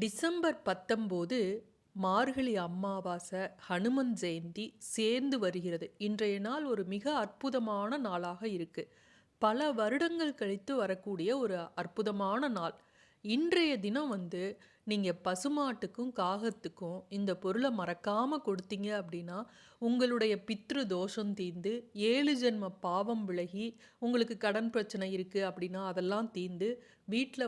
December 19 மார்கழி அமாவாசை, ஹனுமன் ஜெயந்தி சேர்ந்து வருகிறது. இன்றைய நாள் ஒரு மிக அற்புதமான நாளாக இருக்கு. பல வருடங்கள் கழித்து வரக்கூடிய ஒரு அற்புதமான நாள். இன்றைய தினம் நீங்க பசுமாட்டுக்கும் காகத்துக்கும் இந்த பொருளை மறக்காம கொடுத்தீங்க அப்படின்னா உங்களுடைய பித்ரு தோஷம் தீர்ந்து 7 ஜென்ம பாவம் விலகி, உங்களுக்கு கடன் பிரச்சனை இருக்கு அப்படின்னா அதெல்லாம் தீர்ந்து வீட்டில்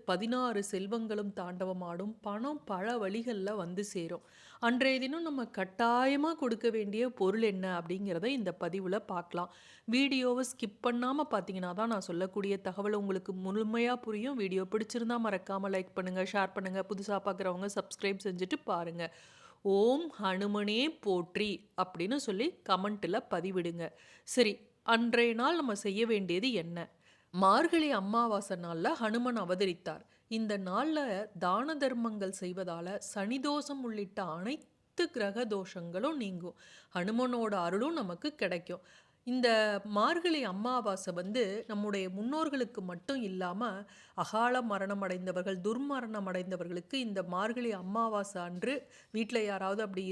16 செல்வங்களும் தாண்டவமாடும், பணம் பல வழிகளில் சேரும். அன்றைய தினம் நம்ம கட்டாயமாக கொடுக்க வேண்டிய பொருள் என்ன அப்படிங்கிறத இந்த பதிவில் பார்க்கலாம். வீடியோவை ஸ்கிப் பண்ணாமல் பார்த்தீங்கன்னா தான் நான் சொல்லக்கூடிய தகவல் உங்களுக்கு முழுமையாக புரியும். வீடியோ பிடிச்சிருந்தா மறக்காமல் லைக் பண்ணுங்கள், ஷேர் பண்ணுங்கள். புதுசாக பார்க்குறவங்க சப்ஸ்கிரைப் செஞ்சுட்டு பாருங்கள். ஓம் ஹனுமனே போற்றி அப்படின்னு சொல்லி கமெண்ட்டில் பதிவிடுங்க. சரி, அன்றைய நாள் நம்ம செய்ய வேண்டியது என்ன? மார்கழி அமாவாசை நாளில் ஹனுமன் அவதரித்தார். இந்த நாளில் தான தர்மங்கள் செய்வதால் சனிதோஷம் உள்ளிட்ட அனைத்து கிரக தோஷங்களும் நீங்கும். ஹனுமனோட அருளும் நமக்கு கிடைக்கும். இந்த மார்கழி அமாவாசை நம்முடைய முன்னோர்களுக்கு மட்டும் இல்லாமல் அகால மரணம் அடைந்தவர்கள், துர்மரணம் அடைந்தவர்களுக்கு இந்த மார்கழி அமாவாசை அன்று வீட்டில் யாராவது அப்படி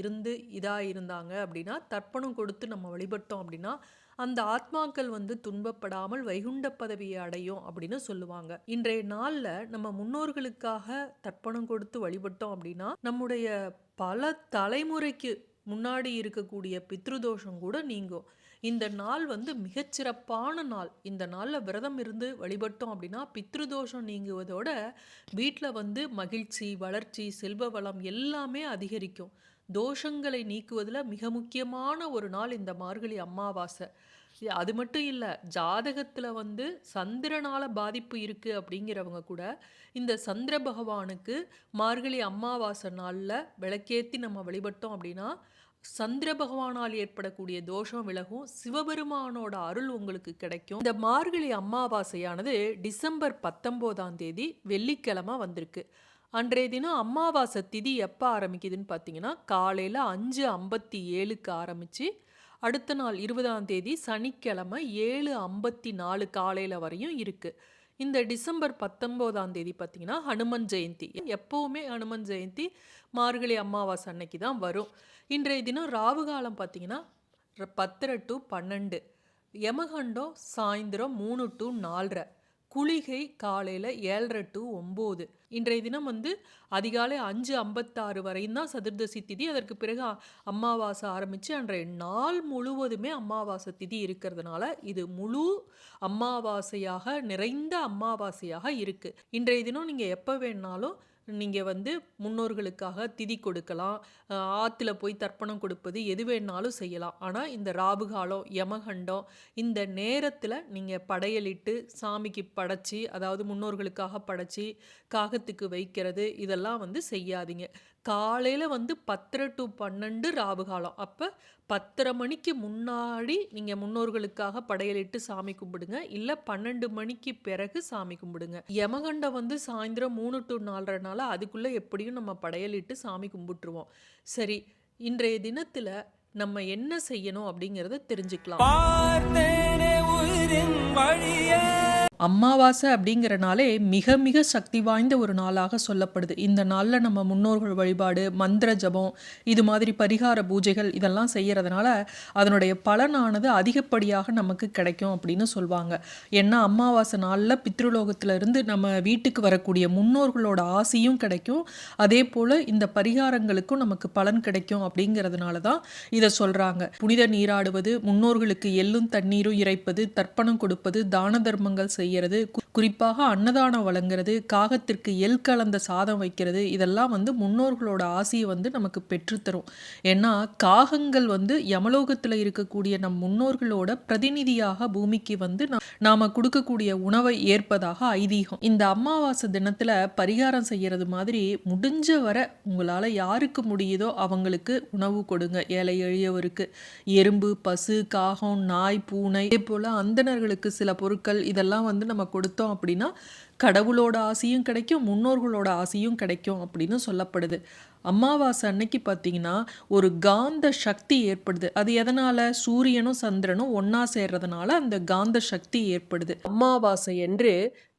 இருந்தாங்க அப்படின்னா தர்ப்பணம் கொடுத்து நம்ம வழிபட்டோம் அப்படின்னா அந்த ஆத்மாக்கள் துன்பப்படாமல் வைகுண்ட பதவியை அடையும் அப்படின்னு சொல்லுவாங்க. இன்றைய நாளில் நம்ம முன்னோர்களுக்காக தர்ப்பணம் கொடுத்து வழிபட்டோம் அப்படின்னா நம்முடைய பல தலைமுறைக்கு முன்னாடி இருக்கக்கூடிய பித்ருதோஷம் கூட நீங்கும். இந்த நாள் மிகச்சிறப்பான நாள். இந்த நாளில் விரதம் இருந்து வழிபட்டோம் அப்படின்னா பித்ருதோஷம் நீங்குவதோட வீட்டில் மகிழ்ச்சி, வளர்ச்சி, செல்வ வளம் எல்லாமே அதிகரிக்கும். தோஷங்களை நீக்குவதில் மிக முக்கியமான ஒரு நாள் இந்த மார்கழி அமாவாசை. அது மட்டும் இல்லை, ஜாதகத்தில் சந்திரனால பாதிப்பு இருக்குது அப்படிங்கிறவங்க கூட இந்த சந்திர பகவானுக்கு மார்கழி அமாவாசை நாளில் விளக்கேற்றி நம்ம வழிபட்டோம் அப்படின்னா சந்திர பகவானால் ஏற்படக்கூடிய தோஷம் விலகும். சிவபெருமானோட அருள் உங்களுக்கு கிடைக்கும். இந்த மார்கழி அமாவாசையானது டிசம்பர் 19 வெள்ளிக்கிழமை வந்திருக்கு. அன்றைய தினம் அமாவாசை திதி எப்போ ஆரம்பிக்குதுன்னு பார்த்தீங்கன்னா காலையில் 5:57க்கு ஆரம்பித்து அடுத்த நாள் 20 சனிக்கிழமை 7:54 காலையில் வரையும் இருக்குது. இந்த டிசம்பர் 19 பார்த்தீங்கன்னா ஹனுமன் ஜெயந்தி. எப்போவுமே ஹனுமன் ஜெயந்தி மார்கழி அமாவாசை அன்னைக்கு தான் வரும். இன்றைய தினம் ராவுகாலம் பார்த்தீங்கன்னா 10 to 12, யமகண்டம் சாயந்தரம் 3 to 4, குளிகை காலையில் 7:30 to 9. இன்றைய தினம் அதிகாலை 5:56 வரையும் தான் சதுர்தசி திதி. அதற்கு பிறகு அமாவாசை ஆரம்பித்து அன்றைய நாள் முழுவதுமே அமாவாசை திதி இருக்கிறதுனால இது முழு அமாவாசையாக, நிறைந்த அமாவாசையாக இருக்குது. இன்றைய தினம் நீங்கள் எப்போ வேணாலும் நீங்கள் முன்னோர்களுக்காக திதி கொடுக்கலாம், ஆற்றுல போய் தர்ப்பணம் கொடுப்பது எது வேணாலும் செய்யலாம். ஆனால் இந்த ராவுகாலம், யமகண்டம் இந்த நேரத்தில் நீங்கள் படையலிட்டு சாமிக்கு படைச்சி, அதாவது முன்னோர்களுக்காக படைச்சி காகத்துக்கு வைக்கிறது இதெல்லாம் செய்யாதீங்க. காலையில் 10 to 12 ராவுகாலம். அப்போ 10:30 மணிக்கு முன்னாடி நீங்கள் முன்னோர்களுக்காக படையலிட்டு சாமி கும்பிடுங்க. இல்லை 12 மணிக்கு பிறகு சாமி கும்பிடுங்க. யமகண்டம் சாயந்தரம் 3 to 4 அதுக்குள்ளே எப்படியும் நம்ம படையலிட்டு சாமி கும்பிட்டுருவோம். சரி, இன்றைய தினத்தில் நம்ம என்ன செய்யணும் அப்படிங்கிறத தெரிஞ்சுக்கலாம். அமாவாசை அப்படிங்கிறனாலே மிக மிக சக்தி வாய்ந்த ஒரு நாளாக சொல்லப்படுது. இந்த நாளில் நம்ம முன்னோர்கள் வழிபாடு, மந்திர ஜபம், இது மாதிரி பரிகார பூஜைகள் இதெல்லாம் செய்கிறதுனால அதனுடைய பலனானது அதிகப்படியாக நமக்கு கிடைக்கும் அப்படின்னு சொல்லுவாங்க. ஏன்னா அமாவாசை நாளில் பித்ருலோகத்திலிருந்து நம்ம வீட்டுக்கு வரக்கூடிய முன்னோர்களோட ஆசையும் கிடைக்கும். அதே போல் இந்த பரிகாரங்களுக்கும் நமக்கு பலன் கிடைக்கும் அப்படிங்கிறதுனால தான் இதை சொல்கிறாங்க. புனித நீராடுவது, முன்னோர்களுக்கு எள்ளும் தண்ணீரும் இறைப்பது, தர்ப்பணம் கொடுப்பது, தான தர்மங்கள் செய்கிறது, குறிப்பாக அன்னதானம் வழங்குறது, காகத்திற்கு எள் கலந்த சாதம் வைக்கிறது, இதெல்லாம் முன்னோர்களோட ஆசையை நமக்கு பெற்றுத்தரும். ஏன்னா காகங்கள் யமலோகத்தில் இருக்கக்கூடிய நம் முன்னோர்களோட பிரதிநிதியாக பூமிக்கு நாம கொடுக்கக்கூடிய உணவை ஏற்பதாக ஐதீகம். இந்த அமாவாசை தினத்துல பரிகாரம் செய்யறது மாதிரி முடிஞ்ச வரை உங்களால யாருக்கு முடியுதோ அவங்களுக்கு உணவு கொடுங்க. ஏழை எளியவருக்கு எறும்பு, பசு, காகம், நாய், பூனை, இதே போல அந்தணர்களுக்கு சில பொருட்கள் இதெல்லாம் நம்ம கொடுத்தோம் அப்படின்னா கடவுளோட ஆசையும் கிடைக்கும், முன்னோர்களோட ஆசையும் கிடைக்கும் அப்படின்னு சொல்லப்படுது. அமாவாசை அன்னைக்கு பார்த்தீங்கன்னா, ஒரு காந்த சக்தி ஏற்படுது. அது எதனால? சூரியனும் சந்திரனும் ஒண்ணா சேர்றதுனால அந்த காந்த சக்தி ஏற்படுது. அமாவாசை என்று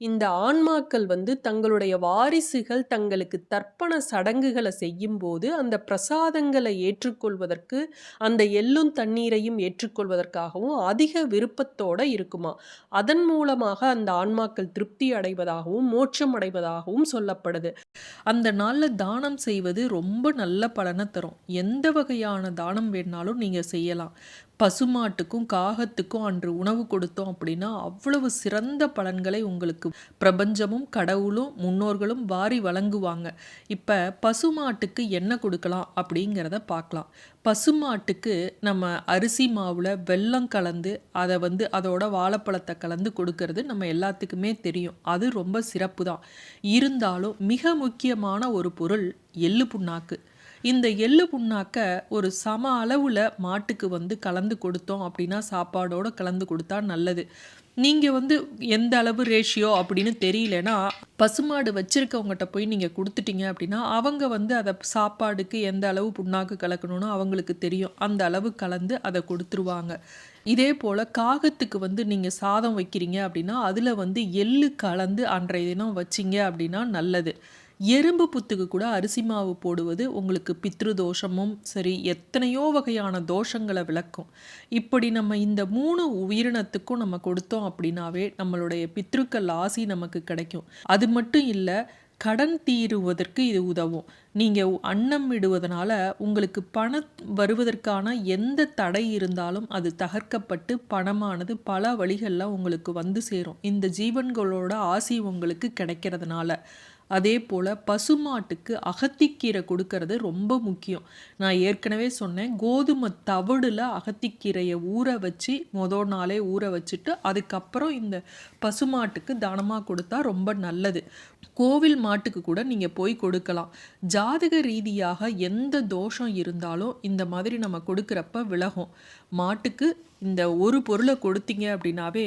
இந்த ஆன்மாக்கள் தங்களுடைய வாரிசுகள் தங்களுக்கு தர்ப்பண சடங்குகளை செய்யும்போது அந்த பிரசாதங்களை ஏற்றுக்கொள்வதற்கு, அந்த எள்ளும் தண்ணீரையும் ஏற்றுக்கொள்வதற்காகவும் அதிக விருப்பத்தோட இருக்குமா. அதன் மூலமாக அந்த ஆன்மாக்கள் திருப்தி அடைவதாகவும் மோட்சம் அடைவதாகவும் சொல்லப்படுது. அந்த நாள்ல தானம் செய்வது ரொம்ப நல்ல பலனை தரும். எந்த வகையான தானம் வேணாலும் நீங்க செய்யலாம். பசுமாட்டுக்கும் காகத்துக்கும் அன்று உணவு கொடுத்தோம் அப்படின்னா அவ்வளவு சிறந்த பலன்களை உங்களுக்கு பிரபஞ்சமும் கடவுளும் முன்னோர்களும் வாரி வழங்குவாங்க. இப்போ பசுமாட்டுக்கு என்ன கொடுக்கலாம் அப்படிங்கிறத பார்க்கலாம். பசுமாட்டுக்கு நம்ம அரிசி மாவில் வெல்லம் கலந்து அதை அதோட வாழைப்பழத்தை கலந்து கொடுக்கறது நம்ம எல்லாத்துக்குமே தெரியும். அது ரொம்ப சிறப்பு தான். இருந்தாலும் மிக முக்கியமான ஒரு பொருள் எள்ளு புண்ணாக்கு. இந்த எள்ளு புண்ணாக்க ஒரு சம அளவில் மாட்டுக்கு கலந்து கொடுத்தோம் அப்படின்னா, சாப்பாடோடு கலந்து கொடுத்தா நல்லது. நீங்கள் எந்த அளவு ரேஷியோ அப்படின்னு தெரியலனா, பசுமாடு வச்சுருக்கவங்ககிட்ட போய் நீங்கள் கொடுத்துட்டீங்க அப்படின்னா, அவங்க அதை சாப்பாடுக்கு எந்த அளவு புண்ணாக்கு கலக்கணும்னு அவங்களுக்கு தெரியும். அந்த அளவு கலந்து அதை கொடுத்துருவாங்க. இதே போல் காகத்துக்கு நீங்கள் சாதம் வைக்கிறீங்க அப்படின்னா, அதில் எள்ளு கலந்து அன்றைய தினம் வச்சிங்க அப்படின்னா நல்லது. எறும்பு புத்துக்கு கூட அரிசி மாவு போடுவது உங்களுக்கு பித்ரு தோஷமும் சரி, எத்தனையோ வகையான தோஷங்களை விளக்கும். இப்படி நம்ம இந்த 3 உயிரினத்துக்கும் நம்ம கொடுத்தோம் அப்படின்னாவே நம்மளுடைய பித்ருக்கள் ஆசி நமக்கு கிடைக்கும். அது மட்டும் இல்லை, கடன் தீருவதற்கு இது உதவும். நீங்கள் அன்னம் விடுவதனால உங்களுக்கு பணம் வருவதற்கான எந்த தடை இருந்தாலும் அது தகர்க்கப்பட்டு பணமானது பல வழிகளில் உங்களுக்கு சேரும். இந்த ஜீவன்களோட ஆசி உங்களுக்கு கிடைக்கிறதுனால. அதே போல் பசுமாட்டுக்கு அகத்திக்கீரை கொடுக்கறது ரொம்ப முக்கியம். நான் ஏற்கனவே சொன்னேன், கோதுமை தவிடில் அகத்திக்கீரையை ஊற வச்சு மொதல் நாளே ஊற வச்சுட்டு அதுக்கப்புறம் இந்த பசுமாட்டுக்கு தானமாக கொடுத்தா ரொம்ப நல்லது. கோவில் மாட்டுக்கு கூட நீங்கள் போய் கொடுக்கலாம். ஜாதக ரீதியாக எந்த தோஷம் இருந்தாலும் இந்த மாதிரி நம்ம கொடுக்குறப்ப விலகும். மாட்டுக்கு இந்த ஒரு பொருளை கொடுத்தீங்க அப்படின்னாவே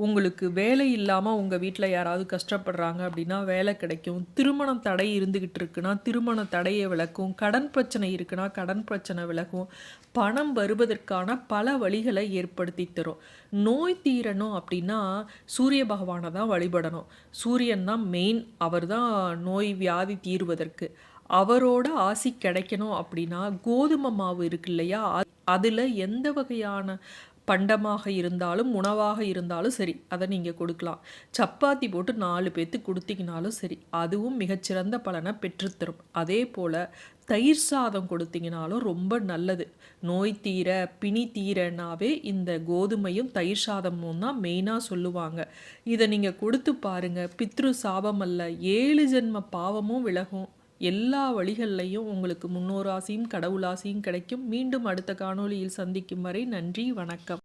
உங்களுக்கு வேலை இல்லாமல் உங்கள் வீட்டில் யாராவது கஷ்டப்படுறாங்க அப்படின்னா வேலை கிடைக்கும். திருமணம் தடை இருந்துக்கிட்டு இருக்குன்னா திருமண தடையை விளக்கும். கடன் பிரச்சனை இருக்குன்னா கடன் பிரச்சனை விலகும். பணம் வருவதற்கான பல வழிகளை ஏற்படுத்தி தரும். நோய் தீரணும் அப்படின்னா சூரிய பகவானை தான் வழிபடணும். சூரியன் தான் மெயின். அவர் தான் நோய் வியாதி தீர்வதற்கு. அவரோட ஆசி கிடைக்கணும் அப்படின்னா கோதுமை மாவு இருக்கு இல்லையா, அதில் எந்த வகையான பண்டமாக இருந்தாலும் உணவாக இருந்தாலும் சரி அதை நீங்கள் கொடுக்கலாம். சப்பாத்தி போட்டு 4 பேத்துக்கு கொடுத்தீங்கனாலும் சரி அதுவும் மிகச்சிறந்த பலனை பெற்றுத்தரும். அதே போல் தயிர் சாதம் கொடுத்தீங்கனாலும் ரொம்ப நல்லது. நோய் தீர பிணி தீரனாவே இந்த கோதுமையும் தயிர் சாதமும் தான் மெயினாக சொல்லுவாங்க. இதை நீங்கள் கொடுத்து பாருங்கள். பித்ரு சாபம் அல்ல, 7 ஜென்ம பாவமும் விலகும். எல்லா வழிகள்லையும் உங்களுக்கு முன்னோர் ஆசையும் கடவுள் ஆசையும் கிடைக்கும். மீண்டும் அடுத்த காணொளியில் சந்திக்கும் வரை நன்றி, வணக்கம்.